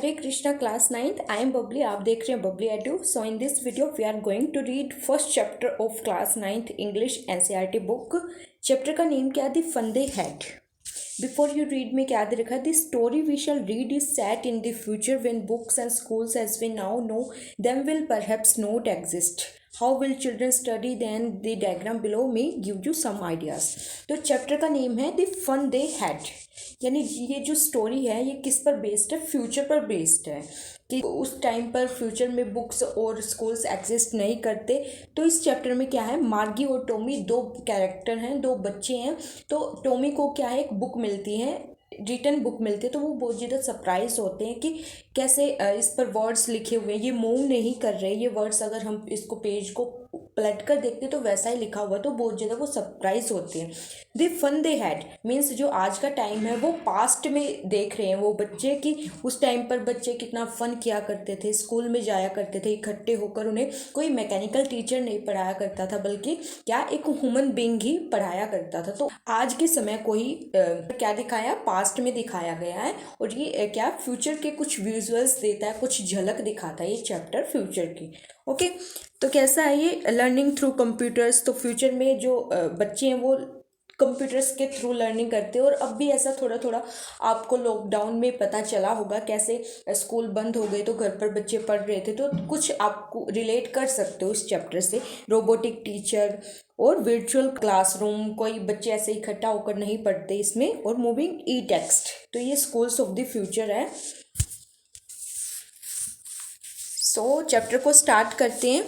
Hare Krishna class 9th। I am Babli. आप देख रहे हैं Babli Edu. So in this video we are going to read first chapter of class 9th English NCERT book. Chapter का name क्या है? The fun they had. Before you read में क्या दे रखा है? The story we shall read is set in the future when books and schools as we now know them will perhaps not exist. How will children study? Then the diagram below में give you some ideas. तो chapter का name है the fun they had, यानी ये जो story है ये किस पर बेस्ड है? फ्यूचर पर बेस्ड है कि उस टाइम पर फ्यूचर में बुक्स और स्कूल्स एग्जिस्ट नहीं करते। तो इस चैप्टर में क्या है, मार्गी और टॉमी दो कैरेक्टर हैं, दो बच्चे हैं। तो टॉमी को क्या है, एक बुक मिलती है, रिटन बुक मिलती है। तो वो बहुत ज़्यादा सरप्राइज होते हैं कि कैसे इस पर वर्ड्स लिखे हुए हैं, ये मूव नहीं कर रहे ये वर्ड्स। अगर हम इसको पेज को पलट कर देखते तो वैसा ही लिखा हुआ, तो बहुत ज़्यादा वो सरप्राइज होते हैं। दे फन दे हैड मीन्स जो आज का टाइम है वो पास्ट में देख रहे हैं वो बच्चे कि उस टाइम पर बच्चे कितना फन किया करते थे, स्कूल में जाया करते थे इकट्ठे होकर। उन्हें कोई मैकेनिकल टीचर नहीं पढ़ाया करता था, बल्कि क्या एक ह्यूमन बीइंग ही पढ़ाया करता था। तो आज के समय को ही क्या दिखाया, पास्ट में दिखाया गया है। और ये क्या फ्यूचर के कुछ विजुअल्स देता है, कुछ झलक दिखाता है ये चैप्टर फ्यूचर की। ओके, तो कैसा है ये? Learning through computers. तो फ्यूचर में जो बच्चे हैं वो कंप्यूटर्स के थ्रू लर्निंग करते हैं। और अब भी ऐसा थोड़ा थोड़ा आपको लॉकडाउन में पता चला होगा, कैसे स्कूल बंद हो गए तो घर पर बच्चे पढ़ रहे थे। तो कुछ आपको रिलेट कर सकते हो इस चैप्टर से। रोबोटिक टीचर और वर्चुअल क्लासरूम, कोई बच्चे ऐसे इकट्ठा होकर नहीं पढ़ते इसमें। और मूविंग ई टेक्स्ट, तो ये स्कूल्स ऑफ द फ्यूचर है। सो चैप्टर को स्टार्ट करते हैं।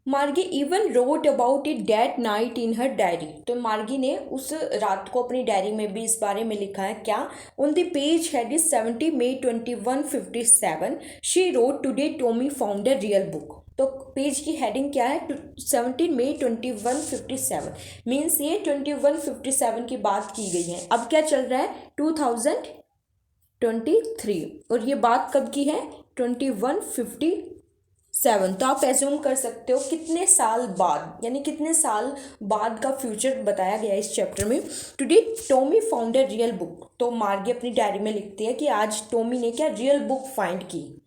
मार्गी even wrote about it that night in her diary. तो मार्गी ने उस रात को अपनी डायरी में भी इस बारे में लिखा है। क्या? On the page head is 70 May 2157 she wrote today Tommy found a real book. तो पेज की हेडिंग क्या है? 17 मई 2157 मीन्स ये 2157 की बात की गई है। अब क्या चल रहा है? 2023। और ये बात कब की है? 2157। तो आप एज्यूम कर सकते हो कितने साल बाद, यानी कितने साल बाद का फ्यूचर बताया गया है इस चैप्टर में। Today Tommy found a real book. तो मार्गी अपनी डायरी में लिखती है कि आज टॉमी ने क्या रियल बुक फाइंड की।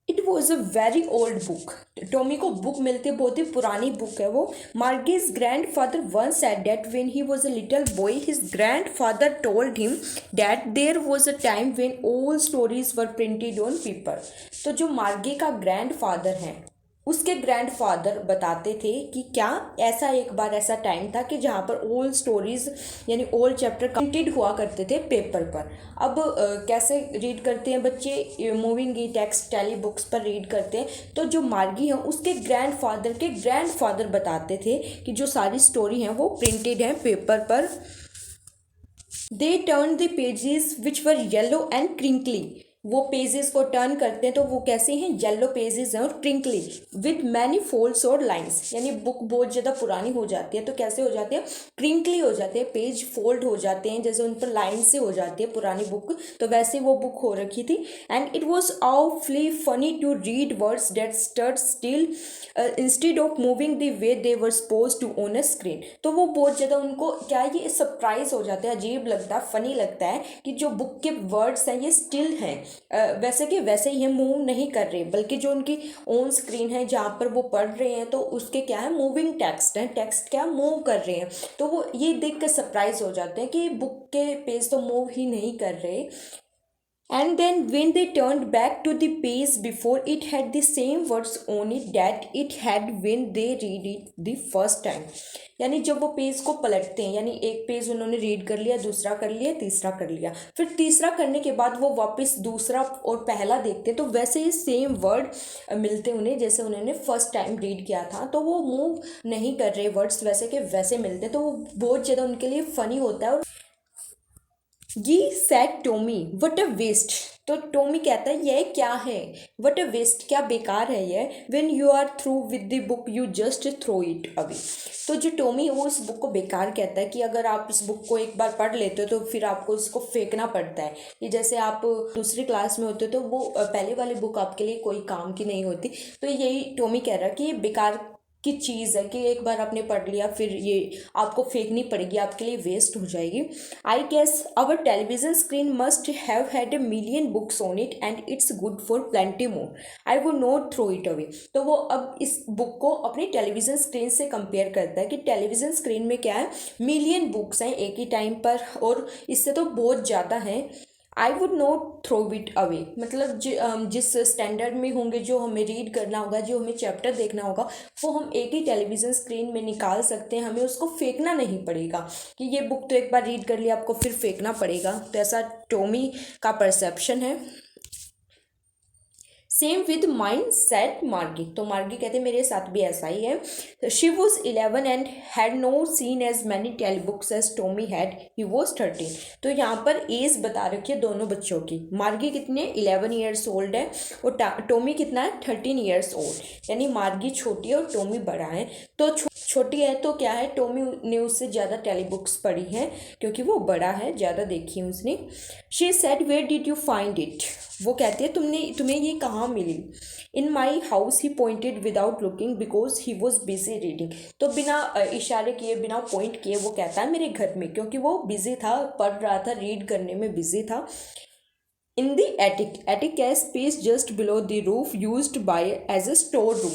It was a very old book. Tommy को बुक मिलती है, बहुत ही पुरानी बुक है वो। Margie's grandfather once said that when he was a little boy his grandfather told him that there was a time when all stories were printed on paper। तो जो मार्गी का ग्रैंड फादर है उसके grandfather बताते थे कि क्या ऐसा एक बार ऐसा टाइम था कि जहाँ पर ओल्ड स्टोरीज यानी ओल्ड चैप्टर प्रिंटेड हुआ करते थे पेपर पर। अब कैसे रीड करते हैं बच्चे? मूविंग ई टेक्स्ट टेली बुक्स पर रीड करते हैं। तो जो मार्गी है उसके ग्रैंडफादर बताते थे कि जो सारी स्टोरी हैं वो प्रिंटेड हैं पेपर पर। They turn the pages which were yellow and crinkly. वो पेजेस को टर्न करते हैं तो वो कैसे हैं? येलो पेजेस हैं और क्रिंकली विद मैनी फोल्ड्स और लाइंस। यानी बुक बहुत ज़्यादा पुरानी हो जाती है तो कैसे हो जाती है? क्रिंकली हो जाते हैं, पेज फोल्ड हो जाते हैं, जैसे उन पर लाइन से हो जाती है पुरानी बुक। तो वैसे वो बुक हो रखी थी। And it was awfully funny to read words that stood still instead of moving the way they were supposed to on a screen। तो वो बहुत ज़्यादा उनको क्या ये सरप्राइज हो जाता है, अजीब लगता है, फनी लगता है कि जो बुक के वर्ड्स हैं ये स्टिल हैं, वैसे कि वैसे ही मूव नहीं कर रहे, बल्कि जो उनकी ऑन स्क्रीन है जहाँ पर वो पढ़ रहे हैं तो उसके क्या है? मूविंग टेक्स्ट है, टेक्स्ट क्या मूव कर रहे हैं। तो वो ये देख कर सरप्राइज हो जाते हैं कि बुक के पेज तो मूव ही नहीं कर रहे। And then when they turned back to the page before, it had the same words on it that it had when they read it the first time। यानी जब वो पेज को पलटते हैं, यानी एक पेज उन्होंने रीड कर लिया, दूसरा कर लिया, तीसरा कर लिया, फिर तीसरा करने के बाद वो वापस दूसरा और पहला देखते हैं तो वैसे ही सेम वर्ड मिलते उन्हें जैसे उन्होंने फर्स्ट टाइम रीड किया था। तो वो मूव नहीं कर रहे, वर्ड्स वैसे के वैसे मिलते, तो वो बहुत ज़्यादा उनके लिए फ़नी होता है। और ये said Tommy what a waste. तो टॉमी कहता है यह क्या है? वट अ वेस्ट, क्या बेकार है ये। When you are through with the book you just throw it away. तो जो टॉमी वो उस बुक को बेकार कहता है कि अगर आप इस बुक को एक बार पढ़ लेते हो तो फिर आपको इसको फेंकना पड़ता है। ये जैसे आप दूसरी क्लास में होते हो तो वो पहले वाली बुक आपके लिए कोई काम की नहीं होती। तो यही टॉमी कह रहा है कि ये बेकार की चीज़ है कि एक बार आपने पढ़ लिया फिर ये आपको फेंकनी पड़ेगी, आपके लिए वेस्ट हो जाएगी। I guess our television screen must have had a million books on it and it's good for plenty more, I would not throw it away. तो वो अब इस बुक को अपनी टेलीविजन स्क्रीन से कंपेयर करता है कि टेलीविजन स्क्रीन में क्या है, मिलियन बुक्स हैं एक ही टाइम पर, और इससे तो बहुत ज़्यादा हैं। I would not throw it away, मतलब जिस स्टैंडर्ड में होंगे, जो हमें रीड करना होगा, जो हमें चैप्टर देखना होगा, वो हम एक ही टेलीविज़न स्क्रीन में निकाल सकते हैं, हमें उसको फेंकना नहीं पड़ेगा कि ये बुक तो एक बार रीड कर लिया आपको फिर फेंकना पड़ेगा। तो ऐसा टॉमी का परसेप्शन है। सेम विद माइंड सेट मार्गी, तो मार्गी कहते मेरे साथ भी ऐसा ही है। She was 11 and had no seen as many tele books as Tommy had, he was 13। तो यहाँ पर एज बता रखी है दोनों बच्चों की। मार्गी कितने 11 ईयर्स ओल्ड है और टॉमी कितना है 13 ईयर्स ओल्ड, यानी मार्गी छोटी है और टॉमी बड़ा है। तो छोटी है तो क्या है, टॉमी ने उससे ज़्यादा टेली बुक्स पढ़ी हैं क्योंकि वो बड़ा है, ज़्यादा देखी है उसने। She said where did you find it, वो कहती है तुम्हें ये कहाँ मिली। In my house he pointed without looking because he was busy reading, तो बिना इशारे किए बिना पॉइंट किए वो कहता है मेरे घर में, क्योंकि वो बिजी था, पढ़ रहा था, रीड करने में बिजी था। इन द एटिक, एटिक है space just below the roof used by as a store room.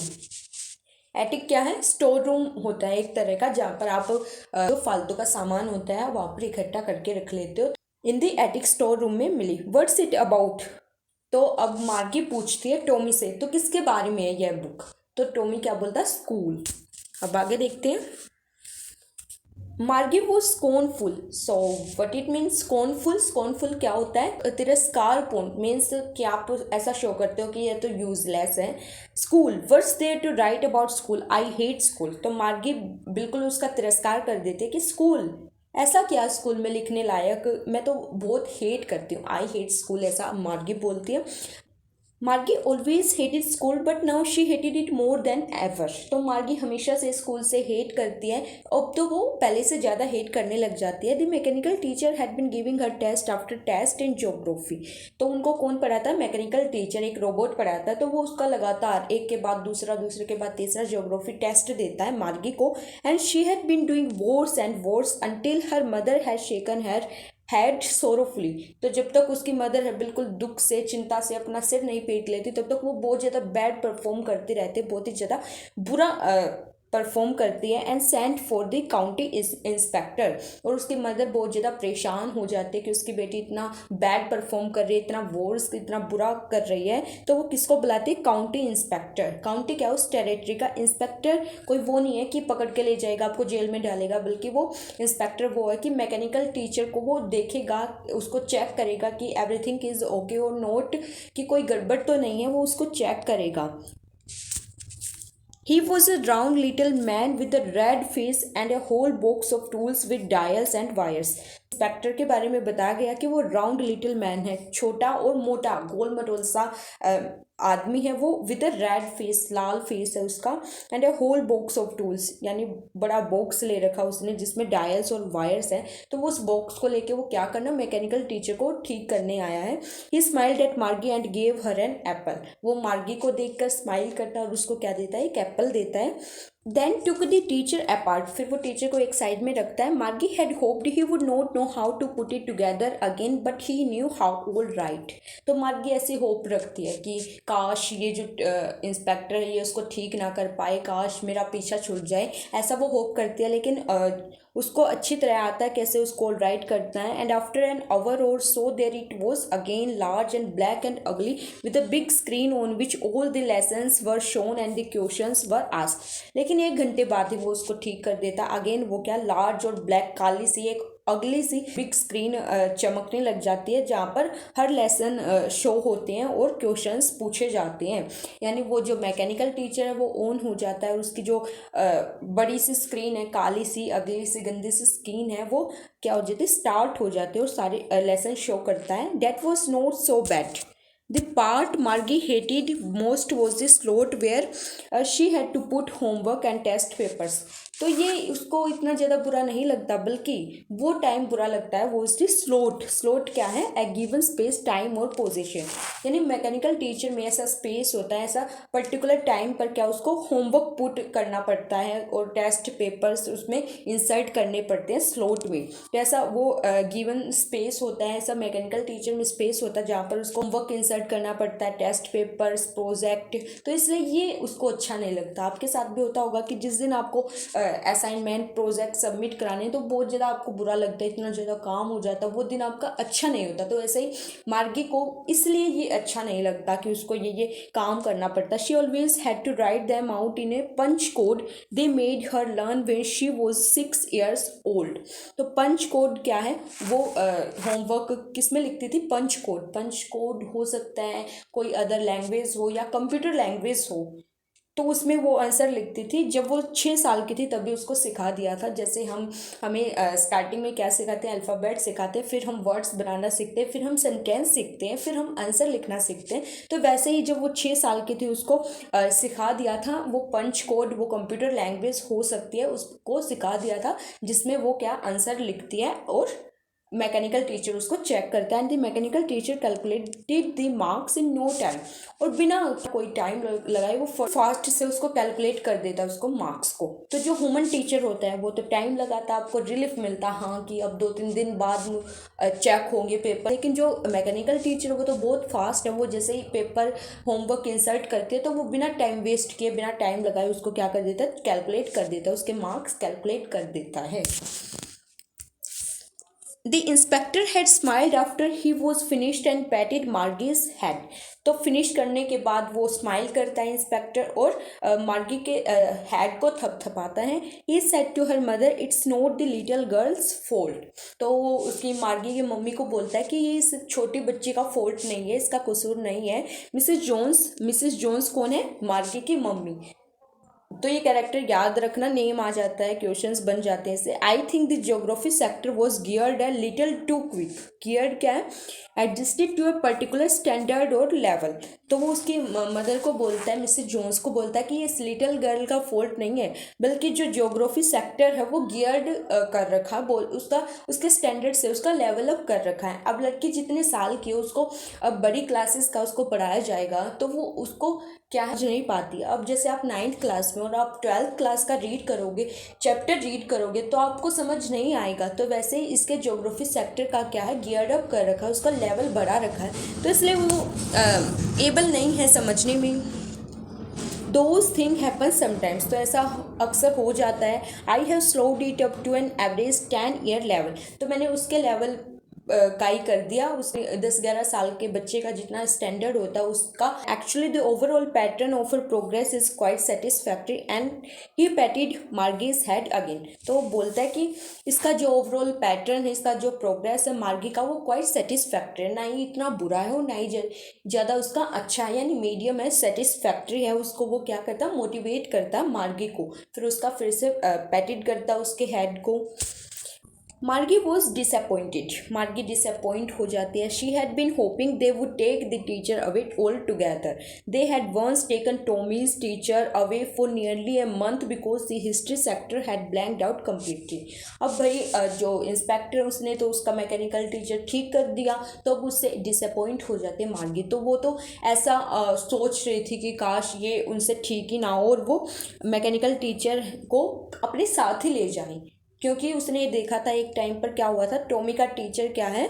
Attic क्या है, स्टोर रूम होता है एक तरह का, जहाँ पर आप जो फालतू का सामान होता है वहाँ पर इकट्ठा करके रख लेते हो। इन दी एटिक स्टोर रूम में मिली। व्हाट्स इट अबाउट, तो अब मार्गी पूछती है टॉमी से तो किसके बारे में है यह बुक, तो टॉमी क्या बोलता है स्कूल। अब आगे देखते हैं। मार्गी वो scornful, so what it means scornful, scornful क्या होता है, तिरस्कारपूर्ण, मीन्स कि आप ऐसा शो करते हो कि यह तो यूजलेस है। School, what's there to write about school, I hate school, तो मार्गी बिल्कुल उसका तिरस्कार कर देते हैं कि स्कूल, ऐसा क्या स्कूल में लिखने लायक, मैं तो बहुत हेट करती हूँ, आई हेट स्कूल, ऐसा मार्गी बोलती है। मार्गी always hated school but now she hated it more than ever, तो मार्गी हमेशा से स्कूल से हेट करती है, अब तो वो पहले से ज़्यादा हेट करने लग जाती है। The mechanical teacher had been giving her test after test in geography, तो उनको कौन पढ़ाता है, मैकेनिकल टीचर, एक रोबोट पढ़ाता है, तो वो उसका लगातार एक के बाद दूसरा, दूसरे के बाद तीसरा ज्योग्राफी टेस्ट देता है मार्गी को। And she had been doing worse and worse until her mother had shaken her head sorrowfully, तो जब तक उसकी मदर है बिल्कुल दुख से, चिंता से अपना सिर नहीं पीट लेती, तब तक वो बहुत ज़्यादा बैड परफॉर्म करते रहते, बहुत ही ज़्यादा बुरा परफॉर्म करती है। And sent for the county inspector, और उसकी मदर बहुत ज़्यादा परेशान हो जाती है कि उसकी बेटी इतना बैड परफॉर्म कर रही है, इतना वोर्स, इतना बुरा कर रही है, तो वो किसको बुलाती है, काउंटी इंस्पेक्टर। काउंटी क्या, उस टेरिटरी का। इंस्पेक्टर कोई वो नहीं है कि पकड़ के ले जाएगा आपको जेल में डालेगा, बल्कि वो इंस्पेक्टर वो है कि मैकेनिकल टीचर को वो देखेगा, उसको चेक करेगा कि एवरीथिंग इज़ ओके और नॉट, कि कोई गड़बड़ तो नहीं है, वो उसको चेक करेगा। He was a round little man with a red face and a whole box of tools with dials and wires. Inspector के बारे में बताया गया कि वो राउंड लिटिल मैन है, छोटा और मोटा, गोल मटोल सा आदमी है वो, विद अ रेड फेस, लाल फेस है उसका, and a whole box of tools, यानी बड़ा बॉक्स ले रखा उसने जिसमें डायल्स और वायर्स हैं, तो वो उस बॉक्स को लेके वो क्या करना, मैकेनिकल टीचर को ठीक करने आया है। He smiled at Margie and gave her an apple, वो मार्गी को देखकर स्माइल करता है और उसको क्या देता है, एक एप्पल देता है। Then took the teacher apart, फिर वो टीचर को एक साइड में रखता है। Margie had hoped he would not know how to put it together again but he knew how all right, तो मार्गी ऐसी होप रखती है कि काश ये जो इंस्पेक्टर है ये उसको ठीक ना कर पाए, काश मेरा पीछा छूट जाए, ऐसा वो होप करती है, लेकिन उसको अच्छी तरह आता है कैसे उसको राइट करना है। And after an hour or so there it was again large and black and ugly with a big screen on which all the lessons were shown and the questions were asked, लेकिन 1 घंटे बाद ही वो उसको ठीक कर देता। Again वो क्या, लार्ज और ब्लैक, काली सी एक अगली सी बिग स्क्रीन चमकने लग जाती है जहाँ पर हर लेसन शो होते हैं और क्वेश्चंस पूछे जाते हैं, यानी वो जो मैकेनिकल टीचर है वो ऑन हो जाता है और उसकी जो बड़ी सी स्क्रीन है, काली सी अगली सी गंदी सी स्क्रीन है, वो क्या हो जाती है, स्टार्ट हो जाते हैं और सारे लेसन शो करता है। That was not so bad. The part Margie hated most was the slot where she had to put homework and test papers. तो ये उसको इतना ज़्यादा बुरा नहीं लगता, बल्कि वो टाइम बुरा लगता है, वो उसकी स्लोट। स्लोट क्या है? ए गिवन स्पेस, टाइम और पोजीशन। यानी मैकेनिकल टीचर में ऐसा स्पेस होता है, ऐसा पर्टिकुलर टाइम पर क्या उसको होमवर्क पुट करना पड़ता है और टेस्ट पेपर्स उसमें इंसर्ट करने पड़ते हैं स्लोट में। तो ऐसा वो गिवन स्पेस होता है, ऐसा मैकेनिकल टीचर में स्पेस होता है जहाँ पर उसको होमवर्क इंसर्ट करना पड़ता है, टेस्ट पेपर्स, प्रोजेक्ट। तो इसलिए ये उसको अच्छा नहीं लगता। आपके साथ भी होता होगा कि जिस दिन आपको असाइनमेंट, प्रोजेक्ट सबमिट कराने तो बहुत ज़्यादा आपको बुरा लगता है, इतना ज़्यादा काम हो जाता है, वो दिन आपका अच्छा नहीं होता। तो ऐसे ही मार्गी को इसलिए ये अच्छा नहीं लगता कि उसको ये काम करना पड़ता। She always had to write them out in a punch code they made her learn when she was 6 years old. तो पंच कोड क्या है? वो होमवर्क किस में लिखती थी? पंच कोड। पंच कोड हो सकता है कोई अदर लैंग्वेज हो या कंप्यूटर लैंग्वेज हो, तो उसमें वो आंसर लिखती थी। जब वो 6 साल की थी तभी उसको सिखा दिया था। जैसे हमें स्टार्टिंग में क्या सिखाते हैं? अल्फ़ाबेट सिखाते हैं, फिर हम वर्ड्स बनाना सीखते हैं, फिर हम सेंटेंस सीखते हैं, फिर हम आंसर लिखना सीखते हैं। तो वैसे ही जब वो 6 साल की थी उसको सिखा दिया था वो पंच कोड। वो कंप्यूटर लैंग्वेज हो सकती है, उसको सिखा दिया था जिसमें वो क्या आंसर लिखती है और मैकेनिकल टीचर उसको चेक करता है। And the mechanical teacher calculated the marks in no time. और बिना कोई टाइम लगाए वो फास्ट से उसको कैलकुलेट कर देता है उसको मार्क्स को। तो जो ह्यूमन टीचर होता है वो तो टाइम लगाता है, आपको रिलीफ मिलता हाँ कि अब 2-3 दिन बाद चेक होंगे पेपर। लेकिन जो मैकेनिकल टीचर वो तो बहुत फास्ट है। वो जैसे ही पेपर होमवर्क इंसर्ट करते हैं तो वो बिना टाइम वेस्ट किए, बिना टाइम लगाए उसको क्या कर देता है? कैलकुलेट कर देता है, उसके मार्क्स कैलकुलेट कर देता है। The inspector had smiled after he was finished and patted Margie's head. तो फिनिश करने के बाद वो स्माइल करता है इंस्पेक्टर और मार्गी के हेड को थपथपाता है। He said to her mother, "It's not the little girl's fault." तो वो उसकी मार्गी की मम्मी को बोलता है कि ये इस छोटी बच्ची का फॉल्ट नहीं है, इसका कसूर नहीं है। मिसेस जोन्स कौन है? मार्गी की मम्मी। तो ये कैरेक्टर याद रखना, नेम आ जाता है, क्वेश्चंस बन जाते हैं इससे। I think the geography sector was geared a little too quick. Geared क्या है? Adjusted to a particular standard और लेवल। तो वो उसकी मदर को बोलता है, मिसेस जोन्स को बोलता है कि इस लिटिल गर्ल का फॉल्ट नहीं है, बल्कि जो ज्योग्राफी सेक्टर है वो गियर्ड कर रखा बोल उसके स्टैंडर्ड से उसका लेवल अप कर रखा है। अब लड़की जितने साल की है उसको अब बड़ी क्लासेस का उसको पढ़ाया जाएगा तो वो उसको क्या है नहीं पाती। अब जैसे आप 9th क्लास में और आप 12th क्लास का रीड करोगे, चैप्टर रीड करोगे तो आपको समझ नहीं आएगा। तो वैसे ही इसके ज्योग्राफी सेक्टर का क्या है? गियर्ड अप कर रखा है, उसका लेवल बढ़ा रखा है, तो इसलिए वो एबल नहीं है समझने में। Those thing happen sometimes. तो ऐसा अक्सर हो जाता है। I have slowed it up to an average 10 year level. तो मैंने उसके लेवल काई कर दिया, उसने 10-11 साल के बच्चे का जितना स्टैंडर्ड होता है उसका। Actually the overall pattern of her progress is quite satisfactory and he patted Margie's head again. तो बोलता है कि इसका जो ओवरऑल पैटर्न है, इसका जो प्रोग्रेस है मार्गी का, वो क्वाइट सेटिस्फैक्ट्री है, ना ही इतना बुरा है और ना ही ज़्यादा उसका अच्छा है, यानी मीडियम है, सेटिस्फैक्ट्री है। उसको वो क्या करता है? मोटिवेट करता है मार्गी को, फिर उसका फिर से पैटेड करता है उसके हेड को। मार्गी वॉज डिसअपॉइंटेड। मार्गी डिसअपॉइंट हो जाती है। She had been hoping they would take the teacher away all together. They had once taken Tommy's teacher away for nearly a month because the history sector had blanked out completely. अब भाई जो inspector उसने तो उसका mechanical teacher ठीक कर दिया, तो अब उससे डिसअपॉइंट हो जाते मार्गी। तो वो तो ऐसा सोच रही थी कि काश ये उनसे ठीक ही ना हो और वो मैकेनिकल टीचर को अपने साथ ही ले जाएं, क्योंकि उसने देखा था एक टाइम पर क्या हुआ था, टॉमी का टीचर क्या है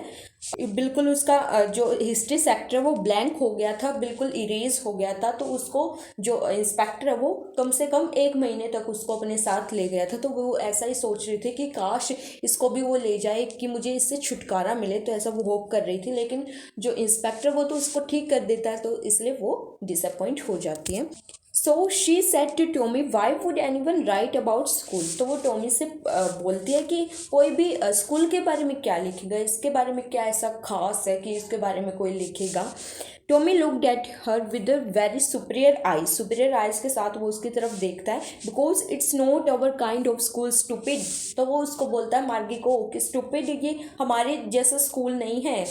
बिल्कुल उसका जो हिस्ट्री सेक्टर वो ब्लैंक हो गया था, बिल्कुल इरेज हो गया था। तो उसको जो इंस्पेक्टर है वो कम से कम 1 महीने तक उसको अपने साथ ले गया था। तो वो ऐसा ही सोच रही थी कि काश इसको भी वो ले जाए कि मुझे इससे छुटकारा मिले, तो ऐसा वो होप कर रही थी। लेकिन जो इंस्पेक्टर वो तो उसको ठीक कर देता है, तो इसलिए वो डिसअपॉइंट हो जाती है। So she said to Tommy, why would anyone write about school. तो वो टॉमी से बोलती है कि कोई भी स्कूल के बारे में क्या लिखेगा, इसके बारे में क्या ऐसा खास है कि इसके बारे में कोई लिखेगा। Tommy looked at her with a very superior eyes. Superior eyes के साथ वो उसकी तरफ देखता है। Because it's not our kind of school stupid. तो वो उसको बोलता है मार्गी को कि स्टूपिड ये हमारे जैसा स्कूल नहीं है।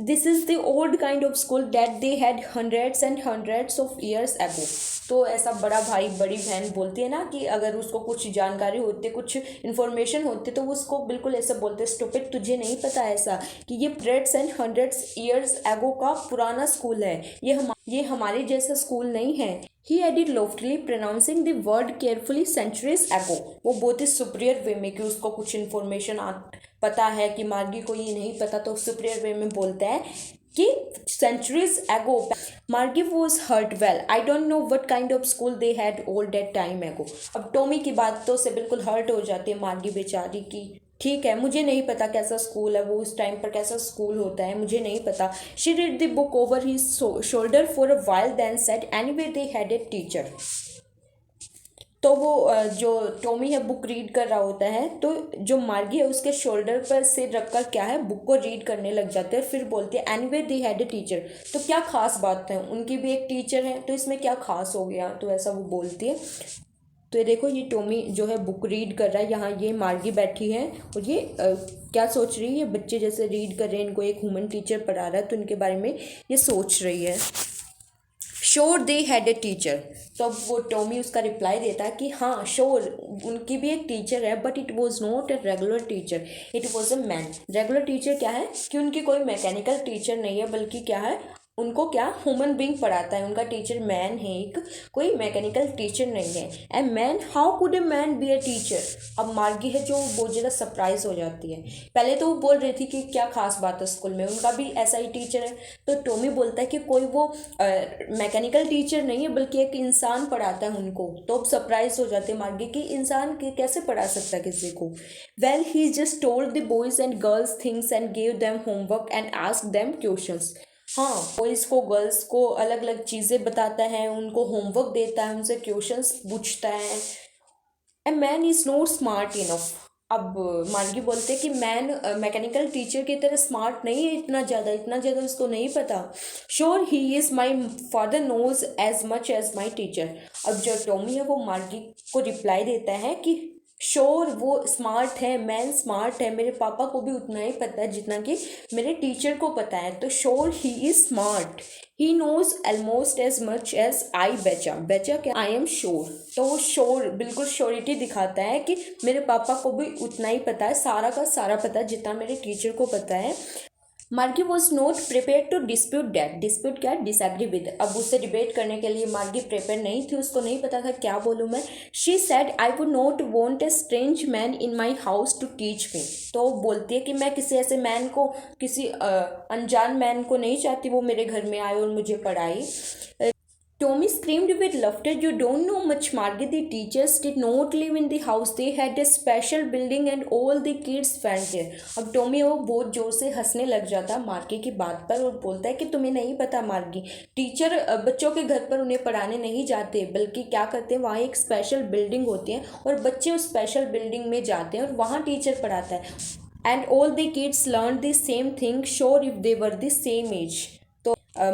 This is the old kind of school that they had hundreds and hundreds of years ago. तो ऐसा बड़ा भाई बड़ी बहन बोलती है ना कि अगर उसको कुछ जानकारी होती, कुछ इन्फॉर्मेशन होती, तो वो उसको बिल्कुल ऐसा बोलते, स्टूपिड तुझे नहीं पता ऐसा कि ये hundreds and hundreds years ago का पुराना स्कूल है, ये हमारे जैसा स्कूल नहीं है। He added loftily pronouncing the word carefully centuries ago. वो बहुत ही सुपीरियर वे में कि उसको कुछ इन्फॉर्मेशन पता है कि मार्गी को ये नहीं पता, तो सुपीरियर वे में बोलता है कि centuries ago Margie was hurt well, I don't know what kind of school they had old that time ago. अब टॉमी की बातों से बिल्कुल हर्ट हो जाती है मार्गी बेचारी की, ठीक है मुझे नहीं पता कैसा स्कूल है वो, उस टाइम पर कैसा स्कूल होता है मुझे नहीं पता। She read the book over his shoulder for a while then said anyway they had a teacher. तो वो जो टॉमी है बुक रीड कर रहा होता है, तो जो मार्गी है उसके शोल्डर पर सिर रखकर क्या है बुक को रीड करने लग जाते हैं। फिर बोलते हैं anyway they had a teacher, तो क्या खास बात है, उनकी भी एक टीचर है, तो इसमें क्या खास हो गया, तो ऐसा वो बोलती है। तो ये देखो ये टॉमी जो है बुक रीड कर रहा है, यहाँ ये मार्गी बैठी है और ये क्या सोच रही है, बच्चे जैसे रीड कर रहे हैं, इनको एक ह्यूमन टीचर पढ़ा रहा है तो इनके बारे में ये सोच रही है। Sure they had a teacher, तो अब वो टॉमी उसका रिप्लाई देता है कि हाँ श्योर उनकी भी एक टीचर है, but it was not a regular teacher, it was a man. Regular teacher क्या है कि उनकी कोई मैकेनिकल टीचर नहीं है, बल्कि क्या है उनको क्या ह्यूमन बीइंग पढ़ाता है, उनका टीचर मैन है एक, कोई मैकेनिकल टीचर नहीं है। A man, how could a man B a teacher. अब मार्गी है जो बहुत ज़्यादा सरप्राइज हो जाती है, पहले तो वो बोल रही थी कि क्या खास बात है स्कूल में, उनका भी ऐसा ही टीचर है। तो टॉमी बोलता है कि कोई वो मैकेनिकल टीचर नहीं है बल्कि एक इंसान पढ़ाता है उनको। तो अब सरप्राइज हो जाते हैं मार्गी कि इंसान कैसे पढ़ा सकता है किसी को। Well he just told the boys and girls things and gave them homework and asked them questions. हाँ बॉयज़ को गर्ल्स को अलग अलग चीज़ें बताता है, उनको होमवर्क देता है, उनसे क्वेश्चंस पूछता है। A man is not smart enough. अब मार्गी बोलते हैं कि मैन मैकेनिकल टीचर की तरह स्मार्ट नहीं है, इतना ज़्यादा उसको नहीं पता। Sure he is my father knows as much as my teacher. अब जो टॉमी है वो मार्गी को रिप्लाई देता है कि श्योर वो स्मार्ट है, मैन स्मार्ट है, मेरे पापा को भी उतना ही पता है जितना कि मेरे टीचर को पता है। तो sure he is smart, he knows almost as much as I betcha. Betcha क्या, आई एम श्योर। तो वो श्योर बिल्कुल श्योरिटी दिखाता है कि मेरे पापा को भी उतना ही पता है, सारा का सारा पता है जितना मेरे टीचर को पता है। Margie was not prepare to dispute that. Dispute क्या, डिसएग्री विद। अब उससे डिबेट करने के लिए मार्गी प्रिपेयर नहीं थी, उसको नहीं पता था क्या बोलूँ मैं। She said I would not want a strange man in my house to teach me. तो बोलती है कि मैं किसी ऐसे मैन को, किसी अनजान मैन को नहीं चाहती वो मेरे घर में आए और मुझे पढ़ाई। Tommy screamed with laughter. You don't know much, Margie. The teachers did not live in the house. They had a special building and all the kids went there. अब टॉमी वो बहुत जोर से हंसने लग जाता मार्गी की बात पर और बोलता है कि तुम्हें नहीं पता मार्गी, टीचर बच्चों के घर पर उन्हें पढ़ाने नहीं जाते, बल्कि क्या करते हैं वहाँ एक स्पेशल बिल्डिंग होती है और बच्चे उस स्पेशल बिल्डिंग में जाते हैं और वहाँ टीचर पढ़ाता है। And all the kids learn the same thing sure if they were the same age.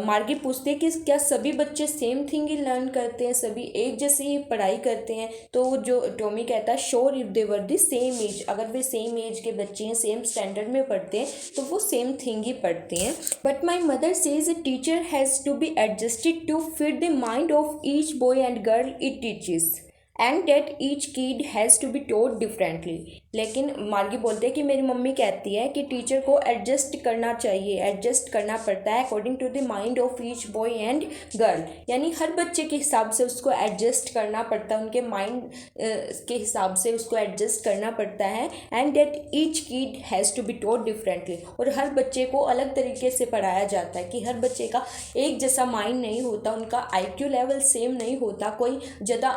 Margie पूछते हैं कि क्या सभी बच्चे सेम थिंग ही लर्न करते हैं, सभी एक जैसे ही पढ़ाई करते हैं। तो जो टॉमी कहता है sure if they were the same age, अगर वे सेम एज के बच्चे हैं, सेम स्टैंडर्ड में पढ़ते हैं तो वो सेम थिंग ही पढ़ते हैं। But my mother says a teacher has to be adjusted to fit the mind of each boy and girl it teaches and that each kid has to be taught differently. लेकिन Margie बोलते हैं कि मेरी mummy कहती है कि teacher को adjust करना चाहिए, एडजस्ट करना पड़ता है according to the mind of each boy and girl, यानी हर बच्चे के हिसाब से उसको एडजस्ट करना पड़ता है, उनके माइंड के हिसाब से उसको एडजस्ट करना पड़ता है। And that each kid has to be taught differently, और हर बच्चे को अलग तरीके से पढ़ाया जाता है कि हर बच्चे का एक जैसा माइंड नहीं होता, उनका IQ लेवल सेम नहीं होता, कोई ज़्यादा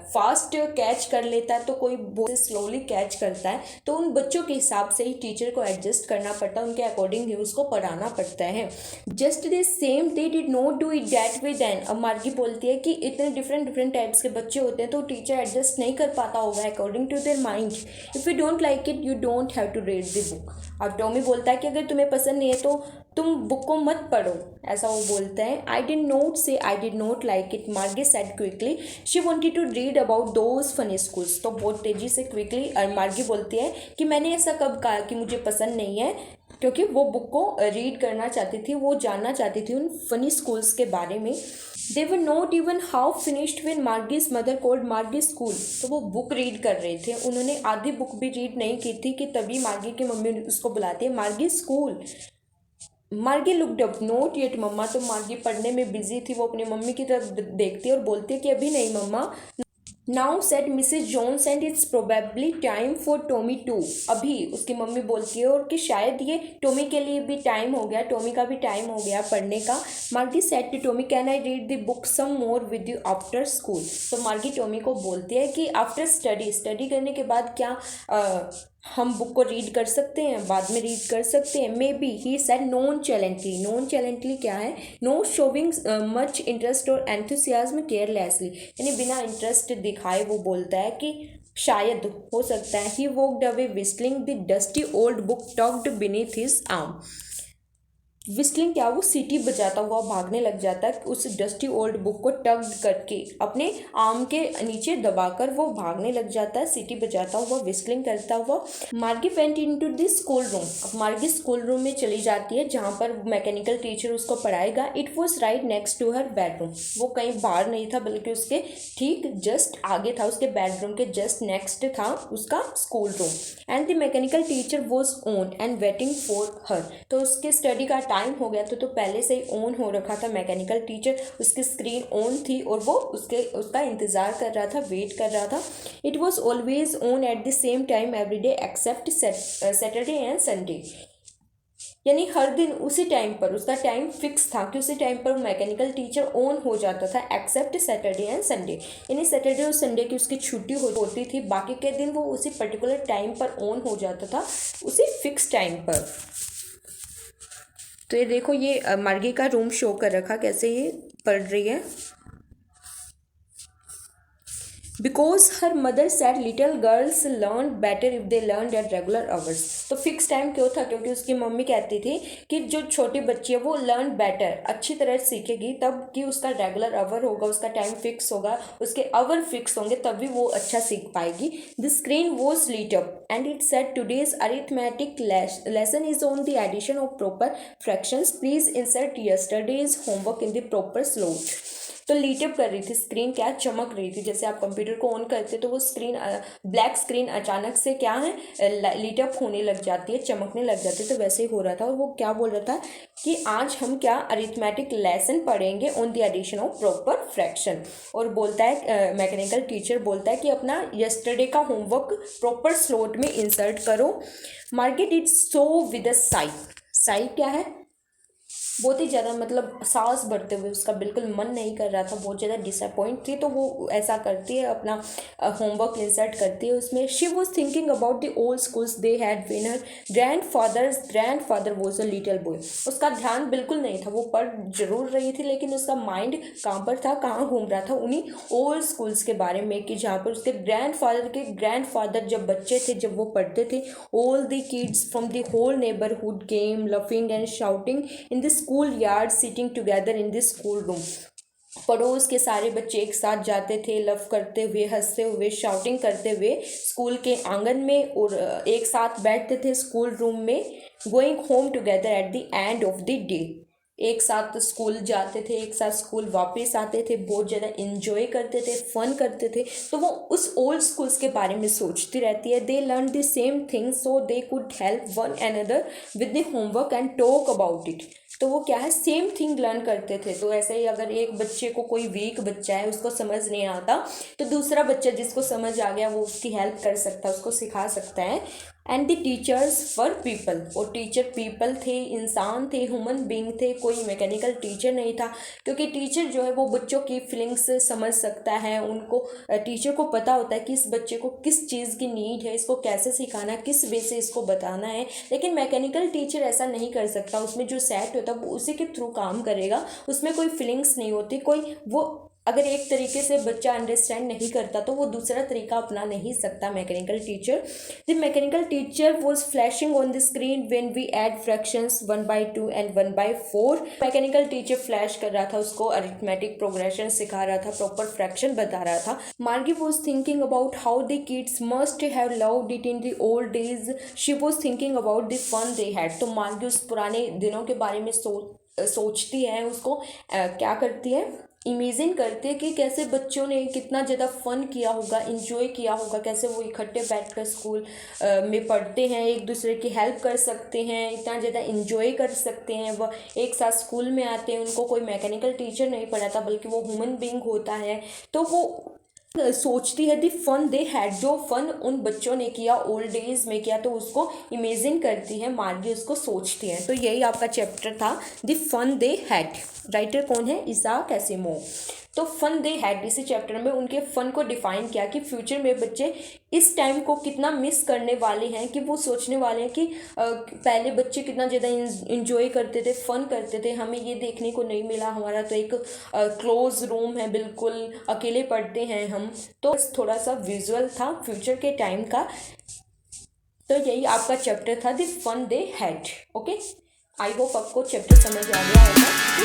फास्ट कैच कर लेता है तो कोई बहुत स्लोली कैच करता है। तो उन बच्चों के हिसाब से ही टीचर को एडजस्ट करना पड़ता है, उनके अकॉर्डिंग ही उसको पढ़ाना पड़ता है। Just the same they did not do it that way then. अब मार्गी बोलती है कि इतने डिफरेंट टाइप्स के बच्चे होते हैं तो टीचर एडजस्ट नहीं कर पाता होगा according to their mind. If you don't like it you don't have to read the book. अब टॉमी बोलता है कि अगर तुम्हें पसंद नहीं है तो तुम बुक को मत पढ़ो, ऐसा वो बोलता है। आई did not say I did not like it, Margie said quickly. She wanted to read about those funny schools. तो बहुत तेज़ी से क्विकली मार्गी बोलती है कि मैंने ऐसा कब कहा कि मुझे पसंद नहीं है, क्योंकि वो बुक को रीड करना चाहती थी, वो जानना चाहती थी उन फनी स्कूल्स के बारे में। They were not even half finished when Margie's mother called Margie school. तो वो बुक रीड कर रहे थे, उन्होंने आधी बुक भी रीड नहीं की थी कि तभी मार्गी की मम्मी उसको बुलाती है मार्गी स्कूल। मार्गी लुक्ड अप, नोट येट मम्मा। तो मार्गी पढ़ने में बिजी थी, वो अपनी मम्मी की तरफ देखती है और बोलती है कि अभी नहीं मम्मा। Now said Mrs Jones and it's probably time for Tommy too. अभी उसकी मम्मी बोलती है और कि शायद ये टॉमी के लिए भी टाइम हो गया, टॉमी का भी टाइम हो गया पढ़ने का। Margie said to Tommy can I read the book some more with you after school. तो मार्गी टॉमी को बोलती है कि आफ्टर स्टडी करने के बाद क्या हम बुक को रीड कर सकते हैं, बाद में रीड कर सकते हैं। Maybe he said nonchalantly. Nonchalantly क्या है? नो शोविंग मच इंटरेस्ट और एंथुसियाज्म केयरलेसली, यानी बिना इंटरेस्ट दिखाए वो बोलता है कि शायद हो सकता है। He walked away whistling the dusty old book tucked beneath his arm. Whistling क्या? वो सीटी बजाता हुआ भागने लग जाता है, उस डस्टी ओल्ड बुक को टग करके अपने आर्म के नीचे दबाकर वो भागने लग जाता है, सीटी बजाता हुआ, विस्लिंग करता हुआ। मार्गी went into the school room. अब मार्गी स्कूल रूम में चली जाती है जहाँ पर मैकेनिकल टीचर उसको पढ़ाएगा। It was right next to her bedroom. वो कहीं बाहर नहीं था बल्कि उसके ठीक जस्ट आगे था, उसके बेडरूम के जस्ट नेक्स्ट था उसका school room. And the mechanical teacher was on and waiting for her. तो उसके स्टडी का टाइम हो गया तो पहले से ही ऑन हो रखा था मैकेनिकल टीचर, उसकी स्क्रीन ऑन थी और वो उसका इंतज़ार कर रहा था, वेट कर रहा था। It was always on at the same time every day except Saturday and Sunday. यानी हर दिन उसी टाइम पर, उसका टाइम फिक्स था कि उसी टाइम पर मैकेनिकल टीचर ऑन हो जाता था, एक्सेप्ट सैटरडे एंड संडे। यानी सैटरडे और संडे की उसकी छुट्टी होती थी, बाकी के दिन वो उसी पर्टिकुलर टाइम पर ऑन हो जाता था, उसी फिक्स टाइम पर। तो ये देखो, ये मार्गी का रूम शो कर रखा कैसे ये पढ़ रही है। Because her mother said little girls learn better if they learn at regular hours. तो फिक्स टाइम क्यों था? क्योंकि उसकी मम्मी कहती थी कि जो छोटी बच्ची है वो लर्न बेटर, अच्छी तरह सीखेगी तब कि उसका रेगुलर आवर होगा, उसका टाइम फिक्स होगा, उसके आवर फिक्स होंगे तभी वो अच्छा सीख पाएगी। The screen was lit up and it said today's arithmetic lesson is on the addition of proper fractions, please insert yesterday's homework in the proper slot. तो लीटअप कर रही थी स्क्रीन, क्या चमक रही थी। जैसे आप कंप्यूटर को ऑन करते तो वो स्क्रीन, ब्लैक स्क्रीन अचानक से क्या है, लीटअप होने लग जाती है, चमकने लग जाती है। तो वैसे ही हो रहा था और वो क्या बोल रहा था कि आज हम क्या अरिथमेटिक लेसन पढ़ेंगे on the addition of proper fraction. और बोलता है मैकेनिकल टीचर बोलता है कि अपना यस्टरडे का होमवर्क प्रॉपर स्लॉट में इंसर्ट करो। Margaret it so with a Sai. Sai क्या है? बहुत ही ज़्यादा, मतलब सांस भरते हुए, उसका बिल्कुल मन नहीं कर रहा था, बहुत ज़्यादा डिसअपॉइंट थी। तो वो ऐसा करती है, अपना होमवर्क इंसर्ट करती है उसमें। She was thinking about the old schools they had when her grandfather was a little boy. उसका ध्यान बिल्कुल नहीं था, वो पढ़ जरूर रही थी लेकिन उसका माइंड कहाँ पर था, कहाँ घूम रहा था? उन्हीं ओल्ड स्कूल्स के बारे में कि जहाँ पर उसके ग्रैंडफादर जब बच्चे थे, जब वो पढ़ते थे। All the kids from the whole neighbourhood came laughing and shouting in the school yard sitting together in the school room. पड़ोस के सारे बच्चे एक साथ जाते थे, लव करते हुए, हंसते हुए, शाउटिंग करते हुए स्कूल के आंगन में, और एक साथ बैठते थे स्कूल रूम में। Going home together at the end of the day. एक साथ स्कूल जाते थे, एक साथ स्कूल वापस आते थे, बहुत ज़्यादा इन्जॉय करते थे, फन करते थे। तो वो उस ओल्ड स्कूल्स के बारे में सोचती रहती है। They learn the same thing so they could help one another with the homework and talk about it. तो वो क्या है, सेम थिंग लर्न करते थे। तो ऐसे ही अगर एक बच्चे को, कोई वीक बच्चा है, उसको समझ नहीं आता, तो दूसरा बच्चा जिसको समझ आ गया वो उसकी हेल्प कर सकता है, उसको सिखा सकता है। And the teachers were people. और टीचर पीपल थे, इंसान थे, ह्यूमन बीइंग थे, कोई मैकेनिकल टीचर नहीं था। क्योंकि टीचर जो है वो बच्चों की फीलिंग्स समझ सकता है, उनको, टीचर को पता होता है कि इस बच्चे को किस चीज़ की नीड है, इसको कैसे सिखाना है, किस वे से इसको बताना है। लेकिन मैकेनिकल टीचर ऐसा नहीं कर सकता, उसमें जो सेट होता है वो उसी के थ्रू काम करेगा, उसमें कोई फीलिंग्स नहीं होती, कोई वो अगर एक तरीके से बच्चा अंडरस्टैंड नहीं करता तो वो दूसरा तरीका अपना नहीं सकता। Mechanical teacher, the mechanical teacher was flashing on the screen when we add fractions 1/2 and 1/4। Mechanical teacher flash कर रहा था, उसको अरिथमेटिक प्रोग्रेशन सिखा रहा था, प्रॉपर फ्रैक्शन बता रहा था। Margie was thinking about how the kids must have loved it in the old days, she was thinking about the fun they had. तो मार्गी उस पुराने दिनों के बारे में सोचती है, उसको क्या करती है, इमेजिन करते हैं कि कैसे बच्चों ने कितना ज़्यादा फन किया होगा, इंजॉय किया होगा, कैसे वो इकट्ठे बैठकर स्कूल में पढ़ते हैं, एक दूसरे की हेल्प कर सकते हैं, इतना ज़्यादा इंजॉय कर सकते हैं, वह एक साथ स्कूल में आते हैं, उनको कोई मैकेनिकल टीचर नहीं पढ़ाता बल्कि वो ह्यूमन बीइंग होता है। तो वो सोचती है दी फन दे हैड, जो फन उन बच्चों ने किया ओल्ड डेज में किया, तो उसको इमेजिन करती है मार्गी, उसको सोचती है। तो यही आपका चैप्टर था, the fun they had. Writer कौन है? Isaac Asimov. तो फन दे हैड, इसी चैप्टर में उनके फन को डिफाइन किया कि फ्यूचर में बच्चे इस टाइम को कितना मिस करने वाले हैं, कि वो सोचने वाले हैं कि पहले बच्चे कितना ज़्यादा इंजॉय करते थे, फन करते थे, हमें ये देखने को नहीं मिला। हमारा तो एक क्लोज रूम है, बिल्कुल अकेले पढ़ते हैं हम। तो थोड़ा सा विजुअल था फ्यूचर के टाइम का। तो यही आपका चैप्टर था, the fun they had. Okay, I hope आपको चैप्टर समझ आ गया होगा। See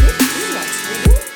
you next video.